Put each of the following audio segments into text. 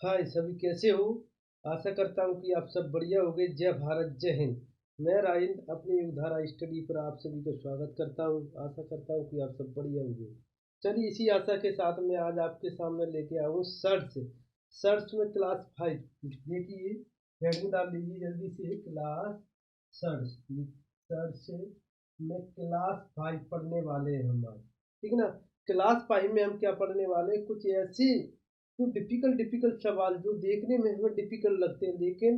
हाय सभी, कैसे हो? आशा करता हूँ कि आप सब बढ़िया होंगे। जय भारत, जय हिंद। मैं राहिल अपनी युगधारा स्टडी पर आप सभी का स्वागत करता हूँ। आशा करता हूँ कि आप सब बढ़िया होंगे। चलिए, इसी आशा के साथ मैं आज आपके सामने लेके आया हूँ सर्च। सर्च में क्लास 5। देखिए, हेड में डाल लीजिए जल्दी से, क्लास सर्च। सर्च में क्लास 5 पढ़ने वाले हैं हम आज, ठीक है ना। क्लास 5 में हम क्या पढ़ने वाले हैं? कुछ ऐसी तो डिफिकल्ट डिफिकल्ट सवाल जो देखने में हमें डिफिकल्ट लगते हैं, लेकिन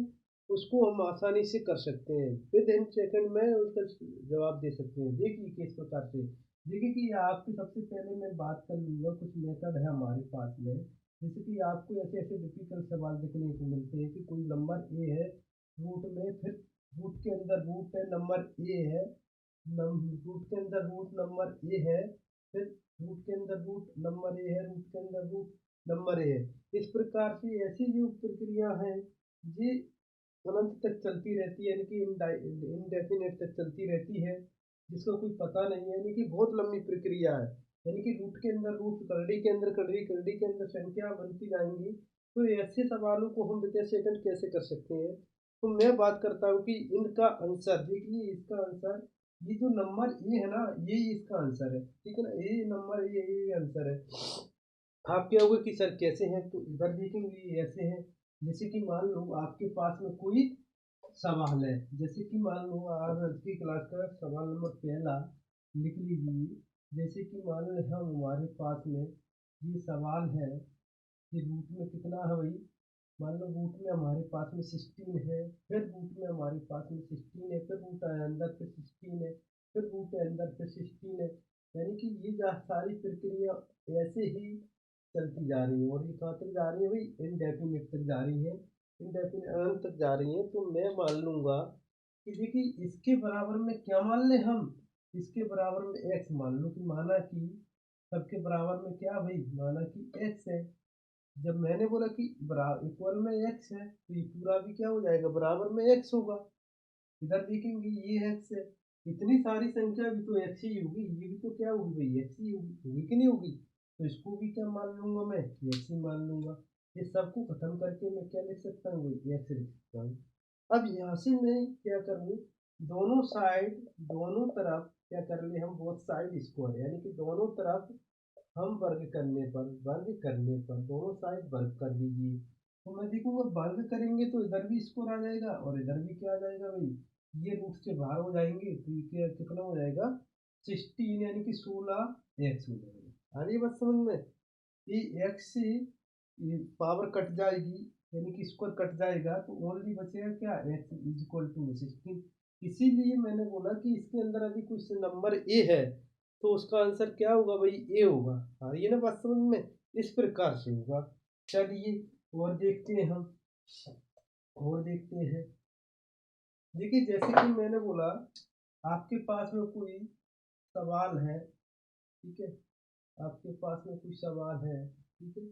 उसको हम आसानी से कर सकते हैं। विद इन सेकंड में उसका जवाब दे सकते हैं। देखिए किस प्रकार से। देखिए कि आपकी सबसे पहले मैं बात कर लूँगा, कुछ मेथड है हमारे पास में। जैसे कि आपको ऐसे ऐसे डिफिकल्ट सवाल देखने को मिलते हैं कि कोई नंबर ए है रूट में, फिर रूट के अंदर रूट है नंबर ए है, रूट के अंदर रूट नंबर ए है, फिर रूट के अंदर रूट नंबर ए है, रूट के अंदर रूट नंबर ए है। इस प्रकार से ऐसी जो प्रक्रिया है ये अनंत तक चलती रहती है, यानी कि इनडेफिनेट तक चलती रहती है, जिसका कोई पता नहीं है। यानी कि बहुत लंबी प्रक्रिया है। यानी कि रूट के अंदर रूट, करड़ी के अंदर करड़ी, करड़ी के अंदर संख्या बनती जाएंगी। तो ऐसे सवालों को हम विद सेकंड कैसे कर सकते हैं? तो मैं बात करता हूँ कि इनका आंसर देखिए। इसका आंसर ये जो नंबर ए है ना, ये इसका आंसर है, ठीक है ना। ये नंबर ये आंसर है। आप क्या होगा कि सर कैसे हैं? तो इधर देखेंगे ये ऐसे हैं। जैसे कि मान लो आपके पास में कोई सवाल है, जैसे कि मान लो आज की क्लास का सवाल नंबर पहला लिख लीजिए। जैसे कि मान लो हम हमारे पास में ये सवाल है कि रूट में कितना है भाई। मान लो रूट में हमारे पास में 16 है, फिर रूट में हमारे पास में 16 है, फिर रूट है अंदर, फिर 16 है, फिर रूट है अंदर, फिर 16 है। यानी कि ये सारी प्रक्रिया ऐसे ही चलती जा रही है। और ये कहाँ तक जा रही है भाई? इनडेफिनिट तक जा रही है, इनडेफिनिट अनंत तक जा रही है। तो मैं मान लूंगा कि देखिए इसके बराबर में क्या मान लें हम? इसके बराबर में एक्स मान लो। कि माना कि सबके बराबर में क्या भाई? माना कि एक्स है। जब मैंने बोला कि बराबर इक्वल में एक्स है, तो ये पूरा भी क्या हो जाएगा? बराबर में एक्स होगा। इधर देखेंगे ये एक्स है। इतनी सारी संख्या भी तो एक्स ही होगी, ये भी तो क्या होगी भाई? एक्स ही होगी, होगी कि नहीं होगी? तो इसको भी क्या मान लूंगा मैं? एक्स ही मान लूंगा। ये सबको खत्म करके मैं क्या लिख सकता हूँ भाई? एक्स लिख सकता हूँ। अब यहाँ से मैं क्या करूँ? दोनों साइड, दोनों तरफ क्या कर ले हम? बोथ साइड स्क्वायर, यानी कि दोनों तरफ हम वर्ग करने पर, वर्ग करने पर दोनों साइड वर्ग कर दीजिए। तो मैं देखूंगा वर्ग करेंगे तो इधर भी स्क्वायर आ जाएगा और इधर भी क्या आ जाएगा भाई? ये रूट से बाहर हो जाएंगे तो ये क्या कितना हो जाएगा? 16, यानी कि 16 एक्स हो जाएगा। आ रही है बात समझ में? ये एक्स से ये पावर कट जाएगी, यानी कि स्क्वायर कट जाएगा, तो ओनली बचेगा क्या? X is equal to 16। इसीलिए मैंने बोला कि इसके अंदर अभी कुछ नंबर ए है, तो उसका आंसर क्या होगा भाई? ए होगा। हाँ, ये ना बात समझ में? इस प्रकार से होगा। चलिए और देखते हैं हम, और देखते हैं। देखिए जैसे कि मैंने बोला, आपके पास में कोई सवाल है, ठीक है। आपके पास में कोई सवाल है, ठीक है।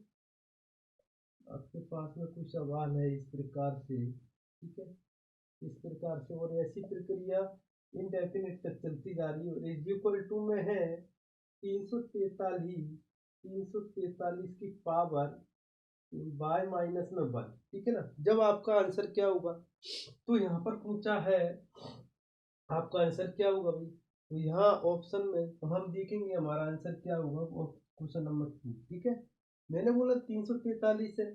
आपके पास में कुछ सवाल है इस प्रकार से, ठीक है। इस प्रकार से और ऐसी प्रक्रिया इनडेफिनिट तक चलती जा रही है। और इज इक्वल टू में है 343, 343 की पावर बाय माइनस में 1, ठीक है ना। जब आपका आंसर क्या होगा? तो यहाँ पर पूछा है आपका आंसर क्या होगा भाई? तो यहाँ ऑप्शन में तो हम देखेंगे हमारा आंसर क्या होगा। क्वेश्चन नंबर 2, ठीक है। मैंने बोला 343 है।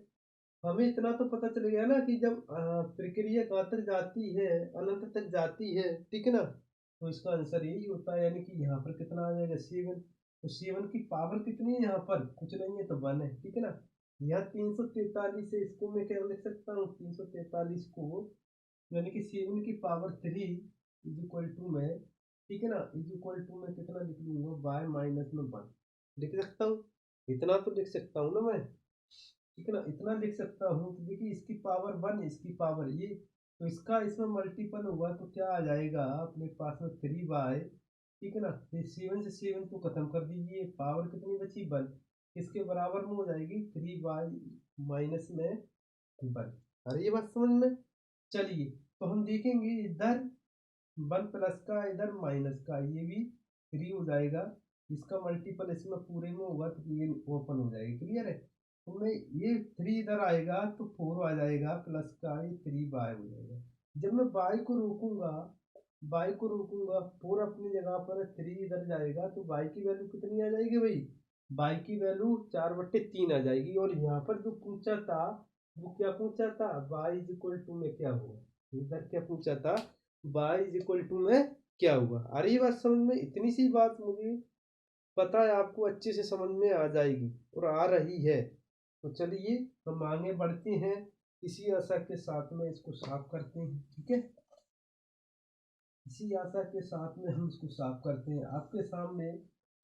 हमें इतना तो पता चल गया ना कि जब प्रक्रिया कहाँ तक जाती है? अनंत तक जाती है, ठीक है ना। तो इसका आंसर यही होता है। यानी कि यहाँ पर कितना आ जाएगा? 7। तो 7 की पावर कितनी है? यहाँ पर कुछ नहीं है तो 1 है, ठीक है ना। यहाँ 343 है, इसको मैं क्या लिख सकता हूँ? 343 को यानी कि 7 की पावर 3 इज इक्वल टू में, ठीक है ना, इज इक्वल टू में कितना लिख लूंगा? बाय माइनस में 1 लिख सकता हूँ। इतना तो लिख सकता हूँ ना मैं, ठीक है ना। इतना लिख सकता हूँ। तो देखिए इसकी पावर 1, इसकी पावर ये, तो इसका इसमें मल्टीपल हुआ तो क्या आ जाएगा अपने पास में? 3 बाय, ठीक है ना। फिर 7 से 7 को खत्म कर दीजिए, पावर कितनी बची? 1। इसके बराबर में हो जाएगी 3 बाय माइनस में 1। अरे ये बात समझ में? चलिए तो हम देखेंगे इधर 1 प्लस का, इधर माइनस का, ये भी 3 हो जाएगा। इसका मल्टीपल इसमें पूरे में होगा तो ये ओपन हो जाएगा। क्लियर है? तो मैं ये 3 इधर आएगा तो 4 आ जाएगा, प्लस का ये 3 बाय हो जाएगा। जब मैं बाय को रोकूंगा, 4 अपनी जगह पर है, 3 इधर जाएगा तो बाई की वैल्यू कितनी आ जाएगी भाई? बाई की वैल्यू 4/3 आ जाएगी। और यहाँ पर जो पूछा था वो क्या पूछा था? बाई इज इक्वल टू में क्या हुआ? इधर क्या पूछा था? बाई इज इक्वल टू में क्या हुआ? आ रही बात समझ में? इतनी सी बात मुझे पता है आपको अच्छे से समझ में आ जाएगी और आ रही है। तो चलिए हम आगे बढ़ते हैं, इसी आशा के साथ में इसको साफ करते हैं। ठीक है, इसी आशा के साथ में हम इसको साफ करते हैं। आपके सामने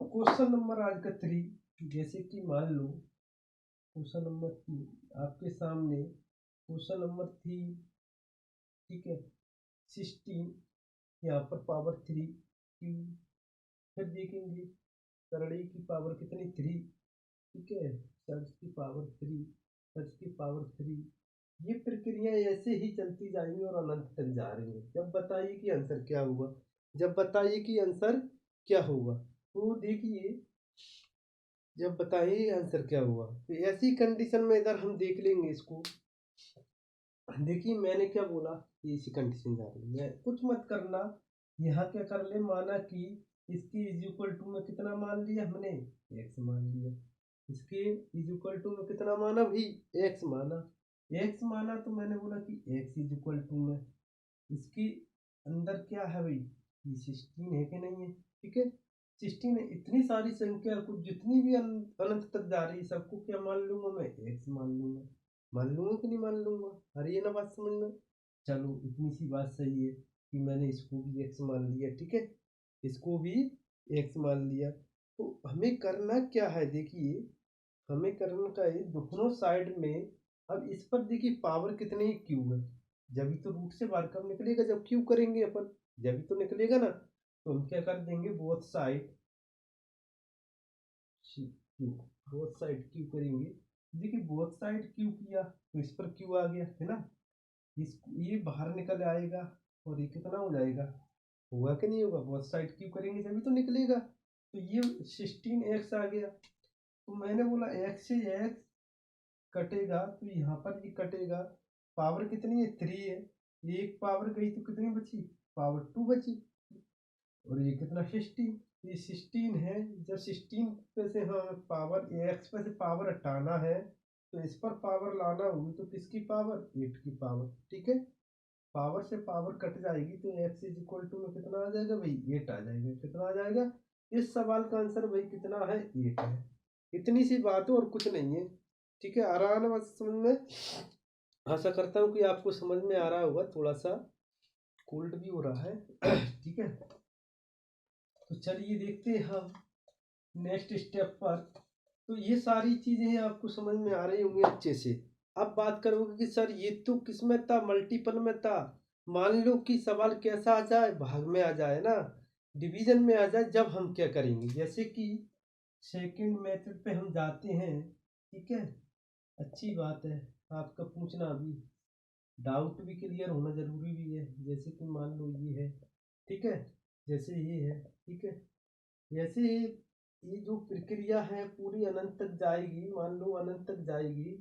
क्वेश्चन नंबर आज का 3, जैसे कि मान लो क्वेश्चन नंबर 3 आपके सामने, क्वेश्चन नंबर 3, ठीक है, 16, यहाँ पर पावर 3 क्यू। फिर देखेंगे करड़ी की पावर कितनी? 3, ठीक है, सर्च की पावर 3, सर्च की पावर 3। ये प्रक्रिया ऐसे ही चलती जाएंगी और अनंत तक जा रही है। जब बताइए कि आंसर क्या हुआ, जब बताइए कि आंसर क्या होगा। तो देखिए, जब बताइए आंसर क्या हुआ तो ऐसी कंडीशन में इधर हम देख लेंगे इसको। देखिए मैंने क्या बोला कि इसी कंडीशन जा रही है, कुछ मत करना। यहाँ क्या कर ले, माना कि इसकी इज इक्वल टू में कितना मान लिया हमने? एक्स मान लिया। इसके इज इक्वल टू में कितना माना भाई? एक्स माना। एक्स माना तो मैंने बोला कि एक्स इज इक्वल टू में इसकी अंदर क्या है भाई? ये 16 है कि नहीं है? ठीक है, 16 है। इतनी सारी संख्या को जितनी भी अनंत तक जा रही है सबको क्या मान लूंगा मैं? एक्स मान लूंगा। मान लूंगा कि नहीं मान लूंगा? अरे ये ना बात समझ में? चलो इतनी सी बात सही है कि मैंने इसको भी एक्स मान लिया। ठीक है, इसको भी एक्स मान लिया। तो हमें करना क्या है? देखिए हमें करना का है दोनों साइड में। अब इस पर देखिए पावर कितनी क्यू है, जब भी तो रूट से बाहर कब निकलेगा? जब क्यू करेंगे अपन, जब भी तो निकलेगा ना। तो हम क्या कर देंगे, both side Q, both side Q करेंगे। देखिए बोथ साइड क्यू किया तो इस पर क्यू आ गया है ना, इस ये बाहर निकल आएगा और ये कितना हो जाएगा? होगा कि नहीं होगा? बोथ साइड क्यू करेंगे जब भी तो निकलेगा। तो ये 16x आ गया। तो मैंने बोला x से x कटेगा तो यहाँ पर ये कटेगा। पावर कितनी है? 3 है। एक पावर गई तो कितनी बची? पावर 2 बची। और ये कितना? 16। ये 16 है। जब 16 पे से हमें पावर एक्स पे से पावर हटाना है तो इस पर पावर लाना होगी तो किसकी पावर? 8 की पावर। ठीक है, पावर से पावर कट जाएगी तो एक्स इज इक्वल टू में कितना आ जाएगा भाई? 8 आ जाएगा। कितना आ जाएगा? इस सवाल का आंसर भाई कितना है? 8 है। इतनी सी बात है और कुछ नहीं है। ठीक है, आ रहा है ना बात समझ में? आशा करता हूँ कि आपको समझ में आ रहा होगा। थोड़ा सा कोल्ड भी हो रहा है। ठीक है, तो चलिए देखते हैं हम नेक्स्ट स्टेप पर। तो ये सारी चीजें आपको समझ में आ रही होंगी अच्छे से। अब बात करोगे कि सर ये तो किस में था? मल्टीपल में था। मान लो कि सवाल कैसा आ जाए? भाग में आ जाए ना, डिवीजन में आ जाए। जब हम क्या करेंगे, जैसे कि सेकंड मेथड पे हम जाते हैं। ठीक है, अच्छी बात है आपका पूछना भी, डाउट भी क्लियर होना जरूरी भी है। जैसे कि मान लो ये है, ठीक है, जैसे ये है, ठीक है, जैसे ये जो प्रक्रिया है पूरी अनंत तक जाएगी। मान लो अनंत तक जाएगी,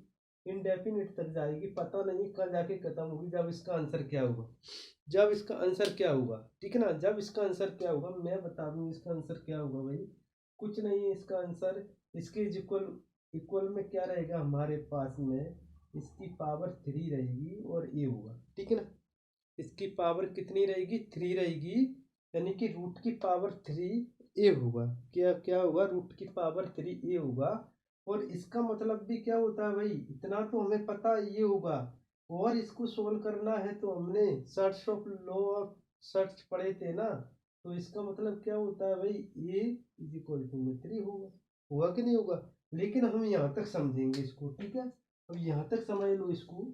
इनडेफिनिट तक जाएगी, पता नहीं कहाँ जाके खत्म होगी। जब इसका आंसर क्या होगा, जब इसका आंसर क्या होगा, ठीक है ना, जब इसका आंसर क्या होगा मैं बता दूं। इसका आंसर क्या होगा भाई? कुछ नहीं है इसका आंसर। इसके इक्वल, इक्वल में क्या रहेगा हमारे पास में? इसकी पावर 3 रहेगी और ये होगा। ठीक है ना, इसकी पावर कितनी रहेगी? 3 रहेगी, यानी कि रूट की पावर 3 ए होगा। क्या क्या होगा? रूट की पावर 3 ए होगा। और इसका मतलब भी क्या होता है भाई? इतना तो हमें पता ये होगा। और इसको सोल्व करना है तो हमने search of law of search पढ़े थे ना। तो इसका मतलब क्या होता है भाई? ए इज इक्वल टू में 3 होगा। होगा कि नहीं होगा? लेकिन हम यहाँ तक समझेंगे इसको। ठीक है, अब यहाँ तक समझ लो इसको।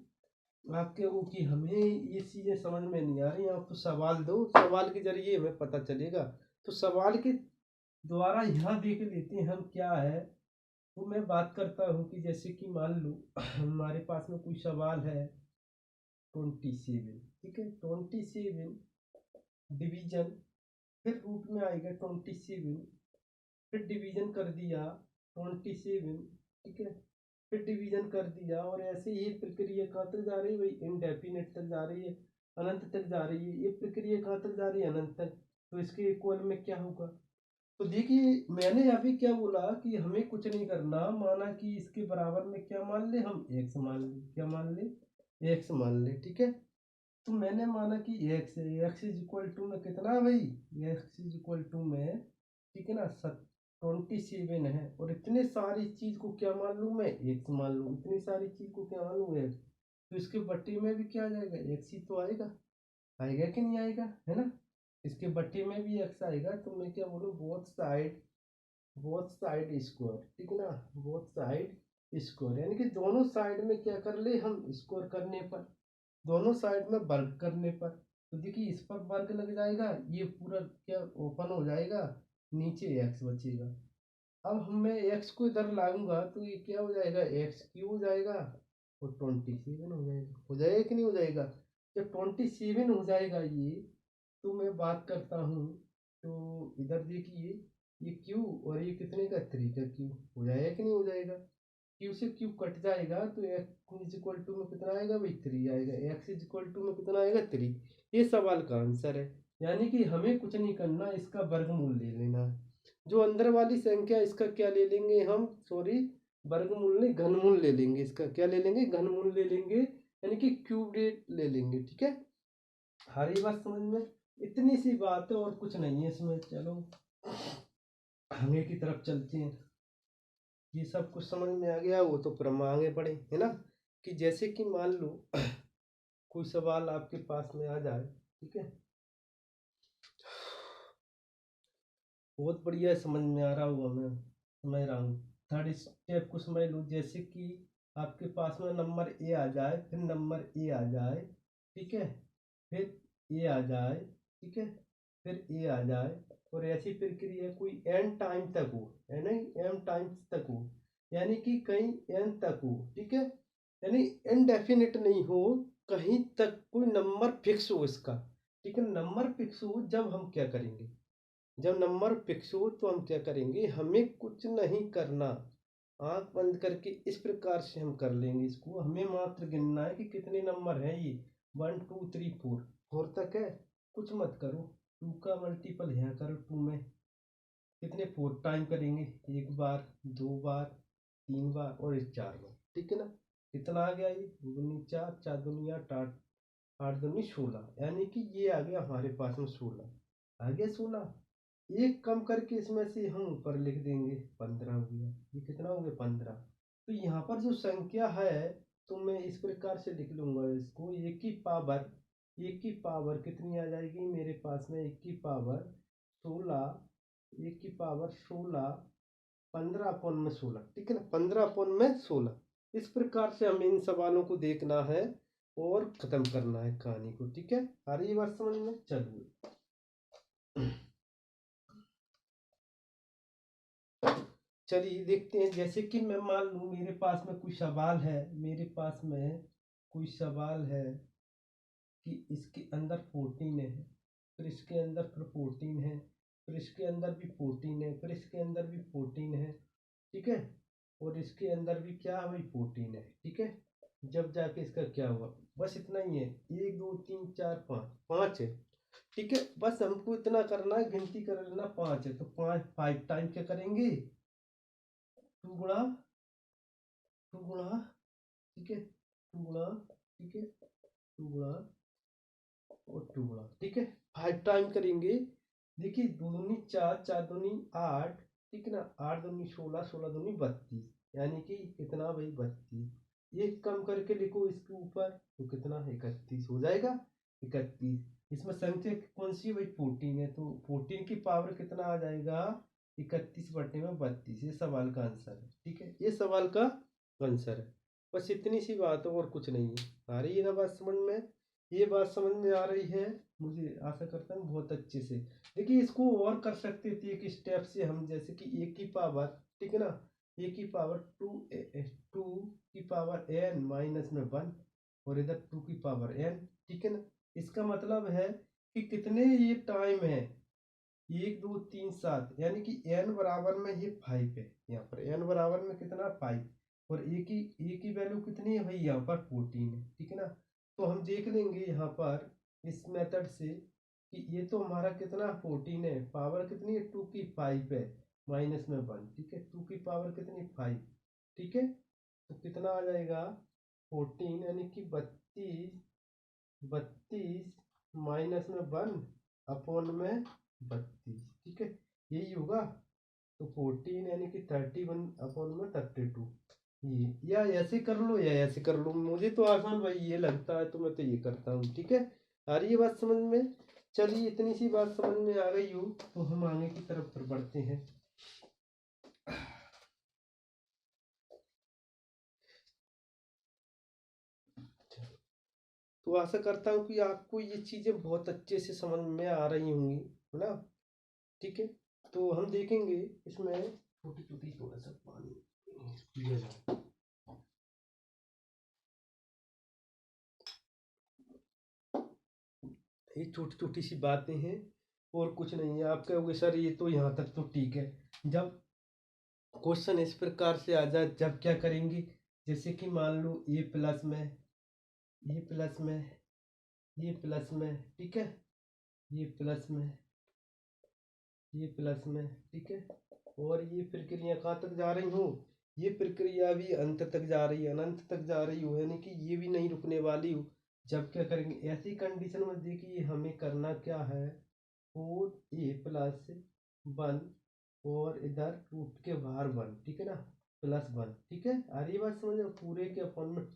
आपके वो कि हमें ये चीज़ें समझ में नहीं आ रही। आप तो सवाल दो, सवाल के जरिए हमें पता चलेगा। तो सवाल के द्वारा यहाँ देख लेते हैं हम क्या है। तो मैं बात करता हूँ कि जैसे कि मान लो हमारे पास में कोई सवाल है 27। ठीक है, 27 डिवीजन, फिर रूट में आएगा 27, फिर डिवीजन कर दिया 27। ठीक है, फिर डिवीजन कर दिया, और ऐसे ही प्रक्रिया कहाँ तक जा रही है भाई, इनडेफिनेट तक जा रही है, अनंत तक जा रही है। ये प्रक्रिया कहाँ तक जा रही है, अनंत तक। तो इसके इक्वल में क्या होगा, तो देखिए मैंने अभी क्या बोला कि हमें कुछ नहीं करना, माना कि इसके बराबर में क्या मान ले, हम एक्स मान ले, क्या मान ले, एक्स मान ले, ठीक है। तो मैंने माना कि एक्स है, एक्स इज इक्वल टू में कितना है भाई, एक्स इज इक्वल टू में, ठीक है ना, 27 है, और इतने सारी चीज को क्या मान लूँ मैं, एक्स मान लूँ, इतनी सारी चीज को क्या मान लूँ, एक्स। तो इसके बट्टे में भी क्या आ जाएगा, एक्स ही तो आएगा, आएगा कि नहीं आएगा, है ना। इसके बट्टे में भी एक्स आएगा, तो मैं क्या बोलूँ, बोथ साइड स्क्वायर, ठीक है ना, बोथ साइड स्क्वायर, यानी कि दोनों साइड में क्या कर ले हम, स्क्वायर करने पर, दोनों साइड में वर्ग करने पर। तो देखिए इस पर वर्ग लग जाएगा, ये पूरा क्या ओपन हो जाएगा, नीचे एक्स बचेगा। अब मैं एक्स को इधर लाऊंगा तो ये क्या हो जाएगा, एक्स क्यू हो जाएगा, और 27 हो जाएगा कि नहीं हो जाएगा। जब 27 हो जाएगा ये, तो मैं बात करता हूँ, तो इधर देखिए ये क्यू और ये कितने का, 3 का क्यू हो जाएगा कि नहीं हो जाएगा। क्यू से क्यू कट जाएगा, तो एक्स इज इक्वल टू में कितना आएगा भाई, 3 आएगा, एक्स इज इक्वल टू में कितना आएगा, 3। ये सवाल का आंसर है। यानी कि हमें कुछ नहीं करना, इसका वर्गमूल ले लेना है। जो अंदर वाली संख्या, इसका क्या ले लेंगे हम, सॉरी, वर्गमूल नहीं, घनमूल ले लेंगे, इसका क्या ले लेंगे, घनमूल ले लेंगे, यानी कि क्यूब ले लेंगे, ठीक है। हरी बात समझ में, इतनी सी बात है और कुछ नहीं है इसमें। चलो आगे की तरफ चलते हैं। ये सब कुछ समझ में आ गया, वो तो फिर हम आगे बढ़े, है ना। कि जैसे कि मान लो कोई सवाल आपके पास में आ जाए, ठीक है, बहुत बढ़िया समझ में आ रहा होगा, मैं समझ रहा हूँ। थर्ड स्टेप को समझ लो, जैसे कि आपके पास में नंबर ए आ जाए, फिर नंबर ए आ जाए, ठीक है, फिर ए आ जाए, ठीक है, फिर ए आ जाए, और ऐसी प्रक्रिया कोई एन टाइम तक हो, है नहीं, एन टाइम्स तक हो, यानी कि कहीं एन तक हो, ठीक है, यानी इनडेफिनिट नहीं हो, कहीं तक कोई नंबर फिक्स हो इसका, ठीक है। नंबर फिक्स हो जब हम क्या करेंगे, जब नंबर फिक्स हो तो हम क्या करेंगे, हमें कुछ नहीं करना, आंख बंद करके इस प्रकार से हम कर लेंगे इसको। हमें मात्र गिनना है कि कितने नंबर हैं ये, 1 2 3 4, 4 तक है, कुछ मत करो, 2 का मल्टीपल यहाँ करो, 2 में कितने, 4 टाइम करेंगे, 1 बार, 2 बार, 3 बार, और 4 बार, ठीक है ना। कितना आ गया ये, 2 4, 4 8, 8 8 दूनी 16, यानी कि ये आ गया हमारे पास में 16, आ गया 16। एक कम करके इसमें से हम ऊपर लिख देंगे, 15 हो गया, ये कितना हो गया, 15। तो यहाँ पर जो संख्या है, तो मैं इस प्रकार से लिख लूंगा इसको, एक की पावर कितनी आ जाएगी मेरे पास में, 16, 16, 15/16, ठीक है ना, 15/16। इस प्रकार से हमें इन सवालों को देखना है और खत्म करना है कहानी को, ठीक है। आ रही है बात समझ में, चलिए चलिए देखते हैं। जैसे कि मैं मान लूँ मेरे पास में कोई सवाल है, मेरे पास में कोई सवाल है कि इसके अंदर 14 है, फिर इसके अंदर फिर 14 है, फिर इसके अंदर भी 14 है, फिर इसके अंदर भी 14 है, ठीक है, और इसके अंदर भी क्या है भाई, 14 है, ठीक है। जब जाके इसका क्या हुआ, बस इतना ही है, 1 2 3 4 5, 5 है, ठीक है। बस हमको इतना करना है, गिनती कर लेना, 5 है, तो 5 टाइम क्या करेंगे, 2 गुणा, 2 गुणा, ठीक है, 2 गुणा, ठीक है, 2 गुणा और 2 गुणा, ठीक है, 5 टाइम करेंगे। देखिए 2 दूनी 4, 4 दूनी 8, ठीक है ना, 8 दूनी 16, 16 दूनी 32, यानी कि कितना भाई, 32। एक कम करके लिखो इसके ऊपर, तो कितना, 31 हो जाएगा, 31। इसमें संख्या कौन सी है भाई, 14 है, तो 14 की पावर कितना आ जाएगा, 31/32। ये सवाल का आंसर है, ठीक है, ये सवाल का आंसर है। बस इतनी सी बात है और कुछ नहीं है। आ रही है ना बात समझ में, ये बात समझ में आ रही है, मुझे आशा करता हूँ बहुत अच्छे से। देखिए इसको और कर सकते थे एक स्टेप से हम, जैसे कि ए की पावर, ठीक है ना, ए की पावर 2 की पावर n-1, और इधर 2 की पावर n, ठीक है ना। इसका मतलब है कि कितने ये टाइम है, 1 2 3 7, यानी कि n बराबर में ये 5 है, यहाँ पर n बराबर में कितना, 5। और ए की वैल्यू कितनी है भाई, यहाँ पर 14 है, ठीक है ना। तो हम देख लेंगे यहाँ पर इस मेथड से कि ये तो हमारा कितना 14 है, पावर कितनी है 2 की 5 है, माइनस में 1, ठीक है, 2 की पावर कितनी 5, ठीक है। तो कितना आ जाएगा 14 यानी कि 32, 32 माइनस में 1 अपॉन में 32, ठीक है, यही होगा। तो 14 यानी कि 31 अपॉन में 32, ये या ऐसे कर लो या ऐसे कर लो, मुझे तो आसान भाई ये लगता है तो मैं तो ये करता हूँ, ठीक है। आ रही है बात समझ में। चलिए इतनी सी बात समझ में आ गई हो तो हम आगे की तरफ फिर बढ़ते हैं। तो आशा करता हूँ कि आपको ये चीज़ें बहुत अच्छे से समझ में आ रही होंगी, है ना, ठीक है। तो हम देखेंगे इसमें छोटी छोटी, थोड़ा सा पानी पिया जाए। ये छोटी छोटी सी बातें हैं और कुछ नहीं है। आप कहोगे सर ये तो यहाँ तक तो ठीक है, जब क्वेश्चन इस प्रकार से आ जाए जब क्या करेंगे, जैसे कि मान लो ए प्लस में, ये प्लस में, ये प्लस में, ठीक है, ये प्लस में, ये प्लस में, ठीक है, और ये प्रक्रिया कहाँ तक जा रही हूँ, ये प्रक्रिया भी अंत तक जा रही है, अनंत तक जा रही हो, यानी कि ये भी नहीं रुकने वाली हो। जब क्या करेंगे ऐसी कंडीशन में, देखिए हमें करना क्या है, 4a+1 और इधर रूट के बाहर 1, ठीक है ना, +1, ठीक है। आ रही बात समझ में, पूरे के अपॉन में